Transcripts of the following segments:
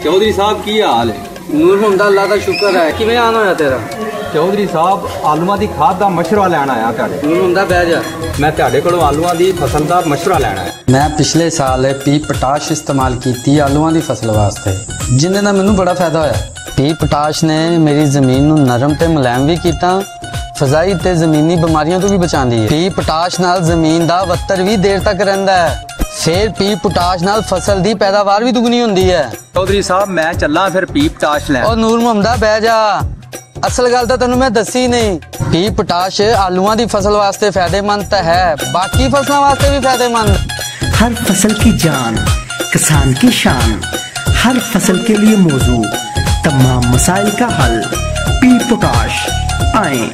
चौधरी साहब की हाल है? नूर मोहम्मद अल्लाह का शुक्र है। किवें आना होया तेरा? चौधरी साहब आलूआं दी खाद दा मशवरा लैन आया तुहाडे। नूर मोहम्मद बह जा। मैं तुहाडे कोलों आलूआं दी फसल दा मशवरा लैन आया। मैं पिछले साल पी पोटाश इस्तेमाल की आलूआं दी फसल वास्ते, जिन्ने दा मैनू बड़ा फायदा होया। पी पोटाश ने मेरी जमीन नू नरम ते मुलायम भी कीता, फजाई ते जमीनी बीमारियों तो भी बचांदी है। पी पोटाश नाल जमीन दा वत्तर भी देर तक रहिंदा है। फिर पी पोटाश नाल फसल दी पैदावार भी दुगनी हुंदी है। चौधरी साहब मैं चलना फिर पी पोटाश लैन। और नूर मोहम्मद बह जा, असल गल तो तेनू मैं दसी नहीं। पी पोटाश आलूआं दी फसल वास्ते फायदेमंद तो है, बाकी फसलों वास्ते भी फायदेमंद। हर फसल की जान, किसान की शान, हर फसल के लिए मौजू, तमाम मसाइल का हल। P potash. आए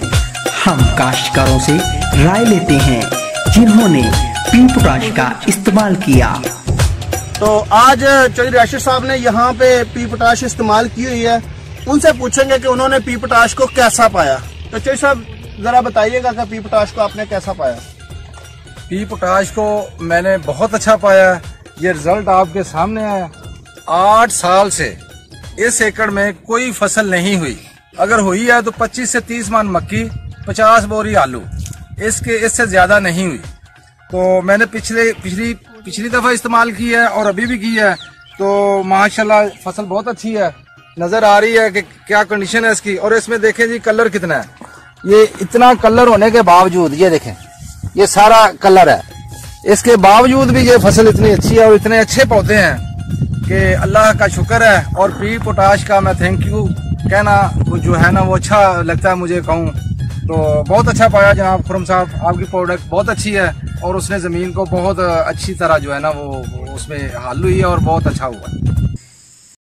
हम काश्तकारों से राय लेते हैं जिन्होंने पी पोटाश का इस्तेमाल किया। तो आज चौधरी राशिद साहब ने यहाँ पे पी पोटाश इस्तेमाल की हुई है, उनसे पूछेंगे कि उन्होंने पी पोटाश को कैसा पाया। तो चौधरी साहब जरा बताइएगा कि पी पोटाश को आपने कैसा पाया? पी पोटाश को मैंने बहुत अच्छा पाया। ये रिजल्ट आपके सामने है। 8 साल से इस एकड़ में कोई फसल नहीं हुई, अगर हुई है तो 25 से 30 मन मक्की, 50 बोरी आलू, इससे ज्यादा नहीं हुई। तो मैंने पिछली दफा इस्तेमाल की है और अभी भी की है, तो माशाल्लाह फसल बहुत अच्छी है। नजर आ रही है कि क्या कंडीशन है इसकी। और इसमें देखें जी कलर कितना है, ये इतना कलर होने के बावजूद, ये देखें ये सारा कलर है, इसके बावजूद भी ये फसल इतनी अच्छी है और इतने अच्छे पौधे हैं कि अल्लाह का शुक्र है। और पी पोटाश का मैं थैंक यू कहना जो है ना वो अच्छा लगता है मुझे कहूँ। तो बहुत अच्छा पाया जनाब खुरम साहब, आपकी प्रोडक्ट बहुत अच्छी है और उसने ज़मीन को बहुत अच्छी तरह जो है ना वो उसमें हल हुई है और बहुत अच्छा हुआ है।